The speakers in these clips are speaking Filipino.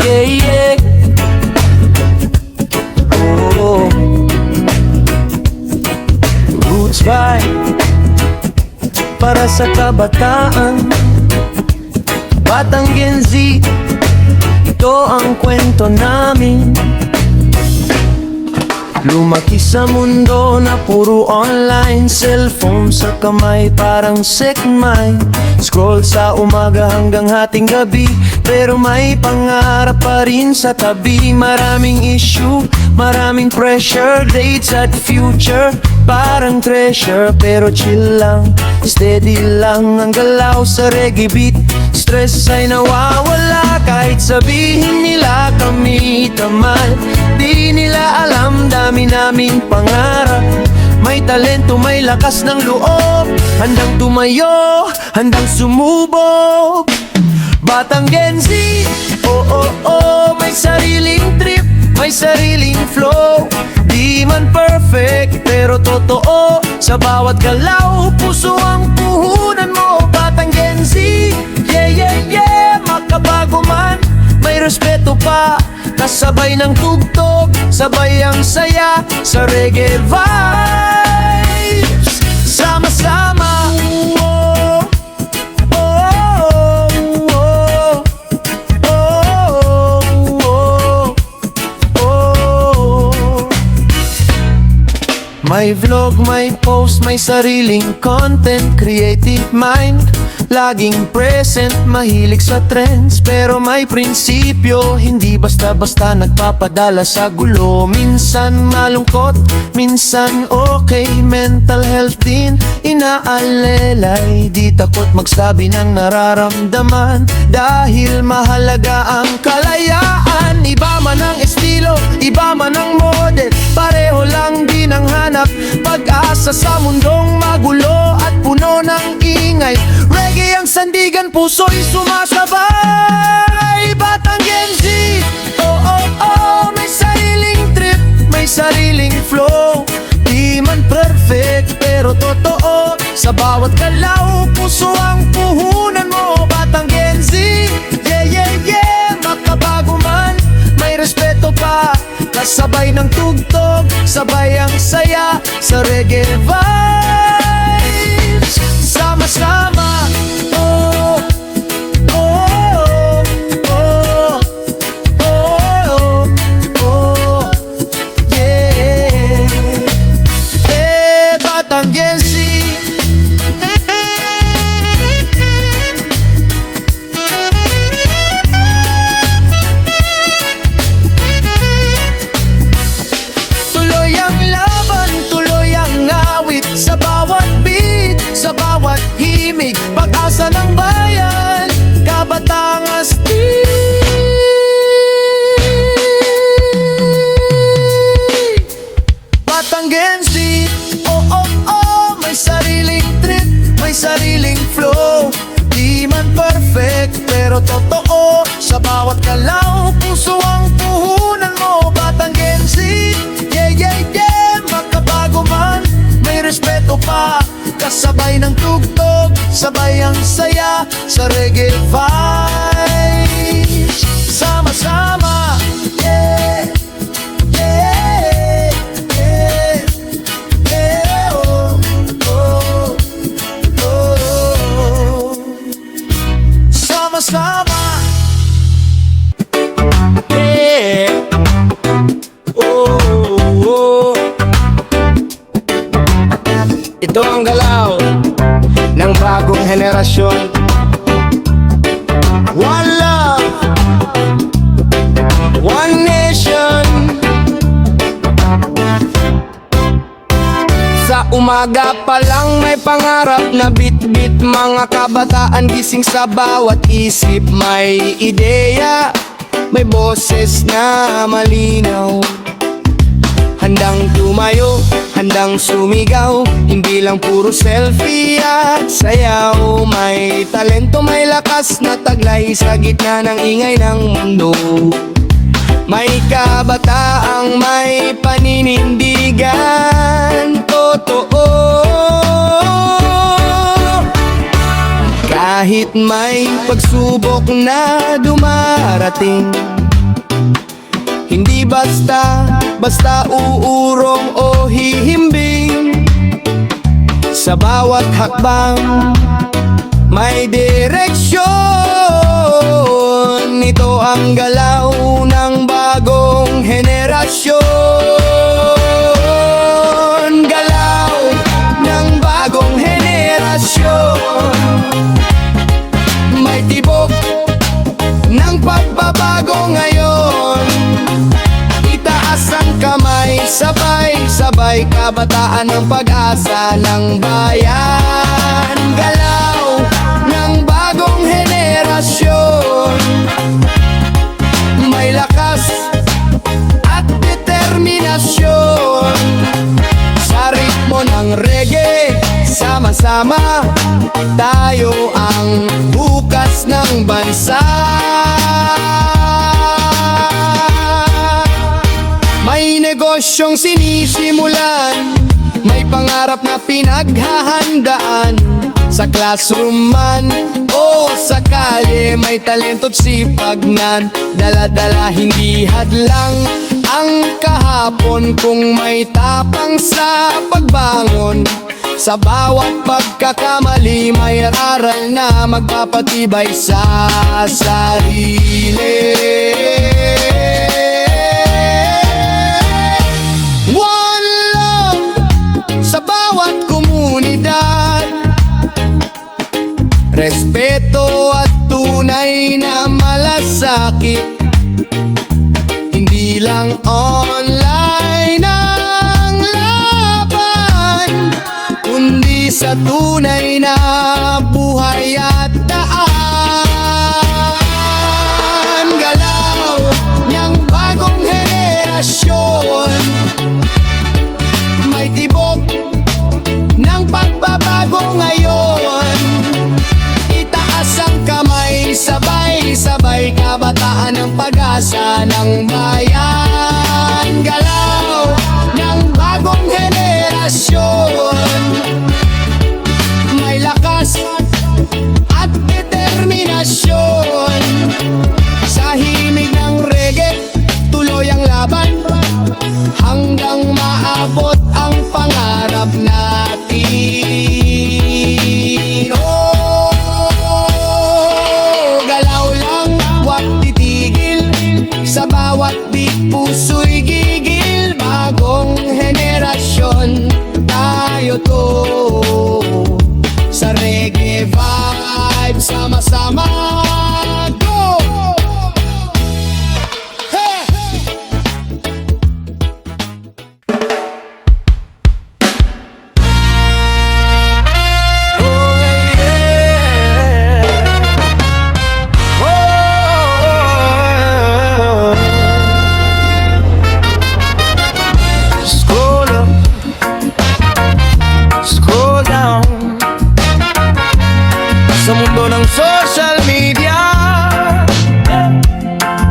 Yeah, yeah. Oh, Roots Vibe para sa kabataan, batang Gen Z. Ito ang kwento namin. Lumaki sa mundo na puro online, cellphone sa kamay parang second mind. Scroll sa umaga hanggang hating gabi, pero may pangarap pa rin sa tabi. Maraming issue, maraming pressure, dates at future parang treasure. Pero chill lang, steady lang ang galaw sa reggae beat. Stress ay nawawala kahit sabihin nila kami tamad. Di nila alam dami naming pangarap. May talento, may lakas ng loob, handang tumayo, handang sumubok. Batang Gen Z, oh oh oh, may sariling trip, may sariling flow. Di man perfect, pero totoo. Sa bawat galaw, puso ang puhunan mo. Batang Gen Z, yeah yeah yeah, makabago man, may respeto pa. Kasabay ng tugtog, sabay ang saya sa reggae vibes. Sama-sama, oh, oh, oh, oh, oh, oh. May vlog, may post, may sariling content, creative mind, laging present, mahilig sa trends. Pero may prinsipyo, hindi basta-basta nagpapadala sa gulo. Minsan malungkot, minsan okay, mental health din inaalelay. Di takot magsabi ng nararamdaman, dahil mahalaga ang kalayaan. Iba man ang estilo, iba man ang model, pareho lang din ang hanap pag-asa sa mundong magulo at puno ng ingay. Reggae ang sandigan, puso'y sumasabay. Batang Gen Z, oh oh oh, may sariling trip, may sariling flow. Di man perfect, pero totoo. Sa bawat galaw, puso ang puhunan mo. Batang Gen Z, yeah yeah yeah, makabago man, may respeto pa. Kasabay ng tugtog, sabay ang saya sa reggae vibes. Sama-sama, oh, oh, oh, oh, oh, yeah. Batang Gen Z, tuloy ang laban, tuloy ang awit, sa bawat beat, sa bawat himig, pag-asa ng bayan, kabatang astig. Batang Gen Z, oh oh oh, may sariling trip, may sariling flow. Di man perfect, pero totoo. Sa bawat galaw, puso ang puhunan mo. Batang Gen Z, yeah yeah yeah, makabago man, may respeto pa. Kasabay ng tugtog, sabay ang saya sa reggae vibes. Sama-sama, yeah, yeah, yeah, yeah, oh, oh, oh. Sama-sama, yeah, oh, oh. Ito ang galaw ng bagong henerasyon. One love, one nation. Sa umaga pa lang may pangarap na bit-bit. Mga kabataan gising sa bawat isip. May ideya, may boses na malinaw. Handang tumayo, handang sumigaw, hindi lang puro selfie at sayaw. May talento, may lakas na taglay sa gitna ng ingay ng mundo. May kabataang may paninindigan, totoo. Kahit may pagsubok na dumarating, hindi basta uurong o hihimbing. Sa bawat hakbang may direksyon. Ito ang galaw ng bagong henerasyon. Galaw ng bagong henerasyon. May tibok ng pagbabago ngayon. Itaas ang kamay, sabay-sabay, kabataan ng pag-asa ng bayan. Galaw ng bagong henerasyon. May lakas at determinasyon. Sa ritmo ng reggae, sama-sama tayo ang bukas ng bansa. May negosyong sinisimulan, may pangarap na pinaghahandaan. Sa classroom man o sa kalye, may talento't sipag na dala-dala, hindi hadlang ang kahapon. Kung may tapang sa pagbangon, sa bawat pagkakamali may aral na magpapatibay sa sarili. One love sa bawat komunidad, respeto at tunay na malasakit. Hindi lang online ang laban, kundi sa tunay na buhay at daan. Galaw niyang bagong henerasyon. May tibok ng pagbabago ngayon. Itaas ang kamay, sabay-sabay, kabataan ng pag-asa ng bayan. Galaw ng bagong henerasyon. May lakas at determinasyon. Sa himig ng reggae, tuloy ang laban, hanggang maabot ang pangarap natin. Oh, galaw lang, wag titigil. Sa bawat beat, puso'y gigil. Bagong henerasyon, tayo to. Sa reggae vibe, sama-sama, go! Hey! Scroll up, scroll down. Sa mundo ng social media,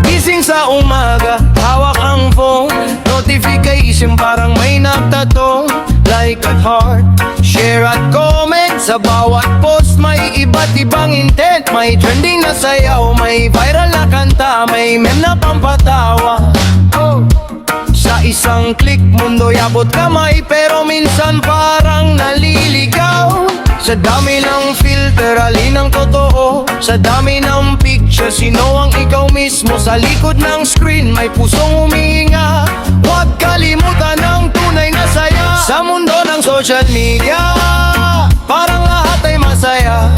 gising sa umaga, hawak ang phone, notification parang may nagtatong. Like at heart, share at comment. Sa bawat post may iba't ibang intent. May trending na sayaw, may viral na kanta, may meme na pampatawa. Oh. Sa isang click, mundo'y abot kamay, pero minsan parang naliligaw. Sa dami ng filter, alin ang totoo? Sa dami ng picture, sino ang ikaw mismo? Sa likod ng screen, may pusong humihinga. Huwag kalimutan ang tunay na saya. Sa mundo ng social media, parang lahat ay masaya,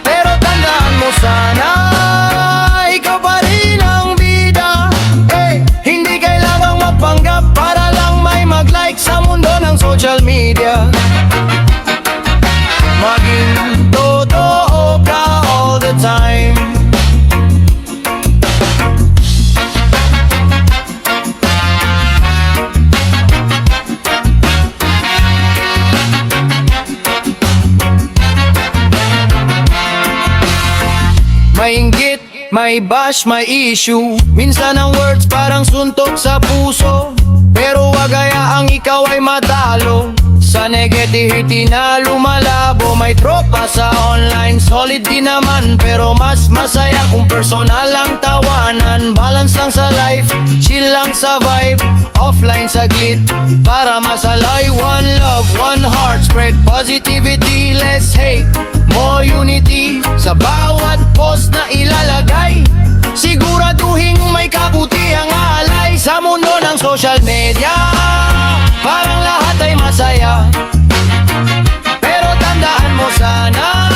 pero tandaan mo sana, ikaw pa rin ang bida. Hey, hindi kailangang magpanggap para lang may mag-like. Sa mundo ng social media, maging totoo ka all the time. May inggit, may bash, may issue. Minsan ang words parang suntok sa puso, pero wag hayaang ikaw ay matalo. Sa negativity na lumalabo, may tropa sa online, solid din naman. Pero mas masaya kung personal ang tawanan. Balance lang sa life, chill lang sa vibe, offline saglit para masalay. One love, one heart, spread positivity, less hate, more unity. Sa bawat post na ilalagay, siguraduhin may kabutihang alay. Sa mundo ng social media, parang lahat ay masaya, pero tandaan mo sana,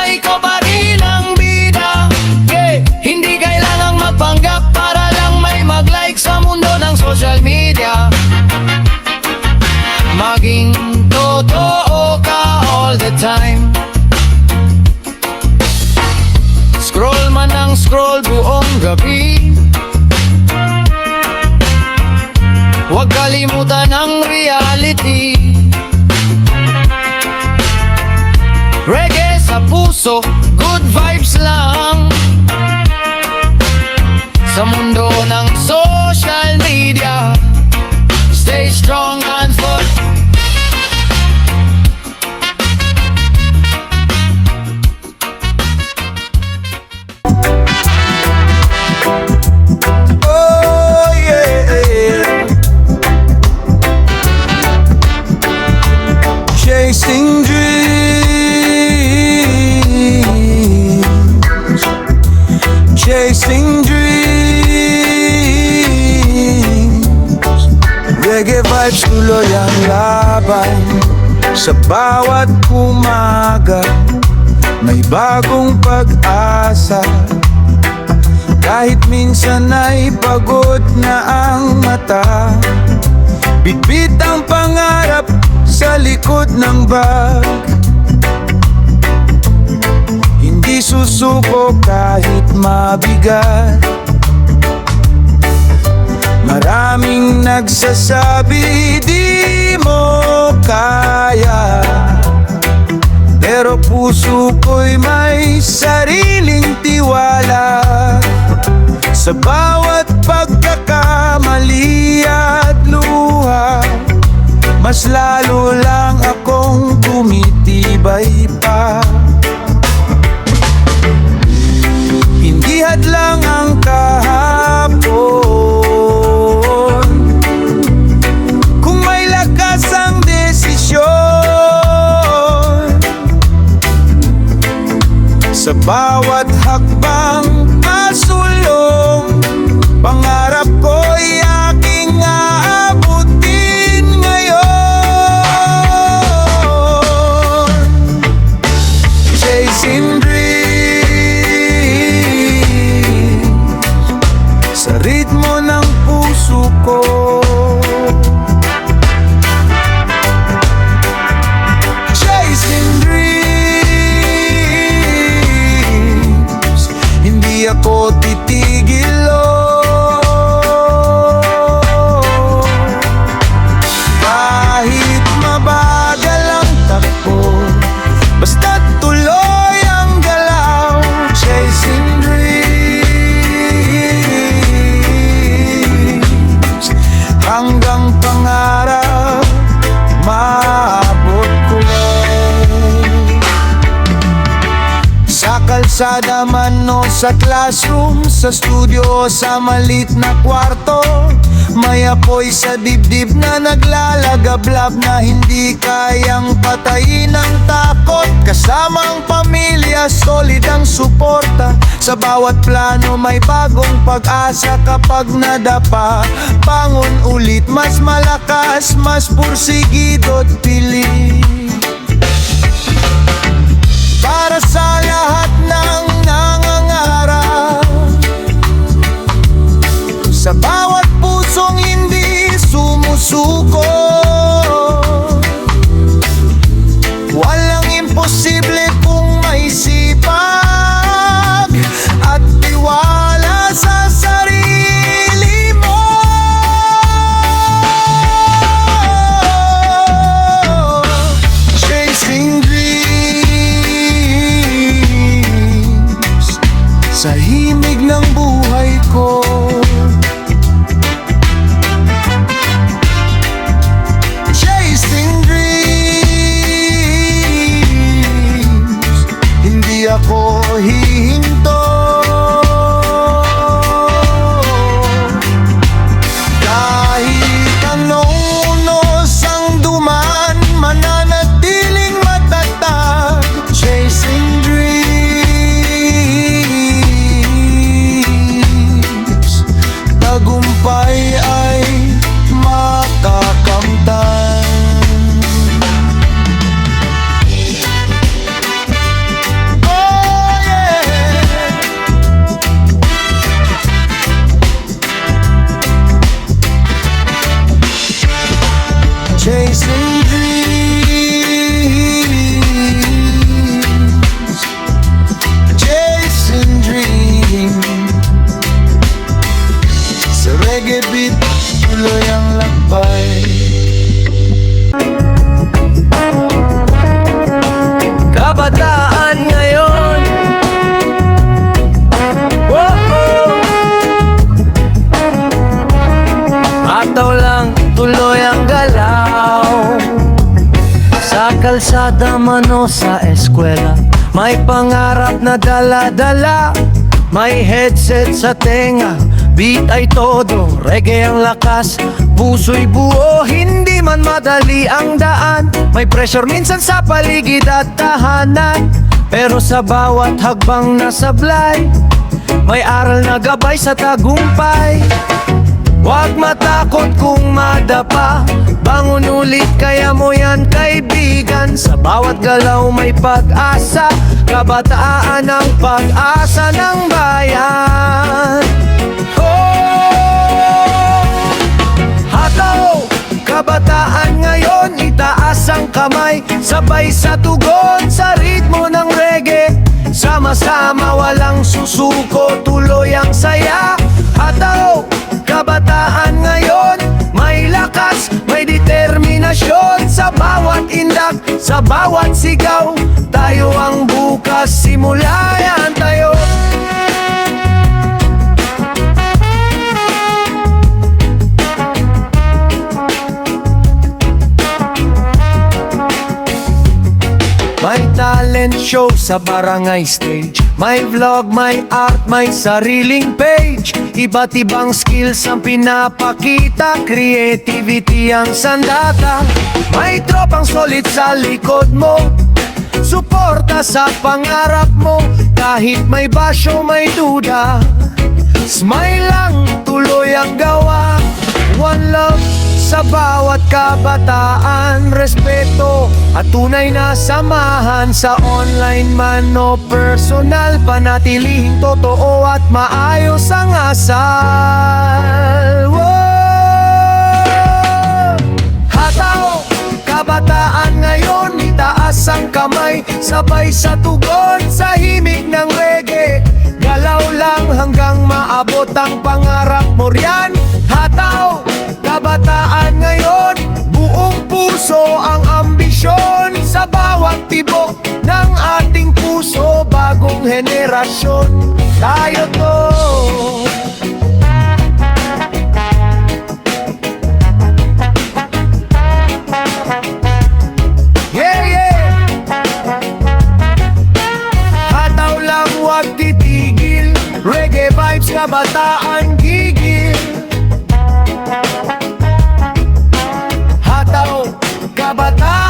ikaw pa rin ang bida. Hindi kailangang magpanggap para lang may mag-like sa mundo ng social media. Maging totoo ka all the time. Scroll man ang scroll buong gabi, huwag kalimutan ang reality. Reggae sa puso, good vibes lang. Sa mundo ng social media, stay strong and full. Oh yeah, chasing dreams, chasing dreams. Reggae vibes, tuloy ang laban. Sa bawat umaga, may bagong pag-asa. Kahit minsan ay pagod na ang mata, bitbit ang pangarap sa likod ng bag. Hindi susuko kahit mabigat. Maraming nagsasabi di mo kaya, pero puso ko'y may sariling tiwala. Sa bawat pagkakamali at luha, mas lalo lang akong tumitibay pa. Hindi hadlang ang kahapon kung may lakas ang desisyon. Sa bawat hakbang asulong, pangarap ko'y aking aabutin ngayon. Chasing dreams, sa ritmo ng puso ko. Chasing dreams, hindi ako titigil, oh. Kahit mabagal ang takbo, basta't tuloy ang galaw. Chasing dreams, hanggang pangarap maabot ko. Sa kalsada man o sa classroom, sa studio, sa malit na kwarto, may apoy sa dibdib na naglalagablab na hindi kayang patayin ang takot. Kasama ang pamilya, solid ang suporta. Sa bawat plano may bagong pag-asa kapag nadapa. Bangon ulit, mas malakas, mas pursigido't pilit. Para sa lahat ng nangangarap, sa bawat pusong hindi sumusuko, walang imposible kung may sipag at tiwala sa sarili mo. Chasing dreams, hihinto. Kahit anong unos ang dumaan, mananatiling matatag, chasing dreams. Tagumpay ay makakamtan. Oh yeah. Chasing dreams, chasing dreams. Sa reggae beat, tuloy ang lakbay. Kabataan ngayon, oh. Ataw lang, tuloy ang galaw. Sa kalsada man o sa eskwela, may pangarap na dala-dala. May headset sa tenga, beat ay todo, reggae ang lakas, puso'y buo, hindi man madali ang daan. May pressure minsan sa paligid at tahanan, pero sa bawat hagbang na sablay, may aral na gabay sa tagumpay. Huwag matakot kung madapa, bangon ulit, kaya mo yan kaibigan. Sa bawat galaw may pag-asa, kabataan ang pag-asa ng bayan. Oh! Hataw! Kabataan ngayon, itaas ang kamay, sabay sa tugon, sa ritmo ng reggae. Sama-sama walang susuko, tuloy ang saya. Hataw! Kabataan ngayon, may lakas, may determinasyon. Sa bawat indak, sa bawat sigaw, tayo ang bukas, simula yan tayo. May talent show sa barangay stage, may vlog, may art, may sariling page. Iba't ibang skills ang pinapakita, creativity ang sandata. May tropang solid sa likod mo, suporta sa pangarap mo. Kahit may basyo, may duda, smile lang, tuloy ang gawa. One love sa bawat kabataan, respeto at tunay na samahan. Sa online man o personal, panatilihing totoo at maayos ang asal. Whoa! Hataw! Kabataan ngayon, itaas ang kamay, sabay sa tugon, sa himig ng reggae. Galaw lang hanggang maabot ang pangarap mo riyan. Hataw! Kabataan ngayon, buong puso ang ambisyon. Sa bawat tibok ng ating puso, bagong henerasyon, tayo to. Yeah, yeah. Hataw lang, wag titigil, reggae vibes, kabataan gigil. Hataw, kabataan.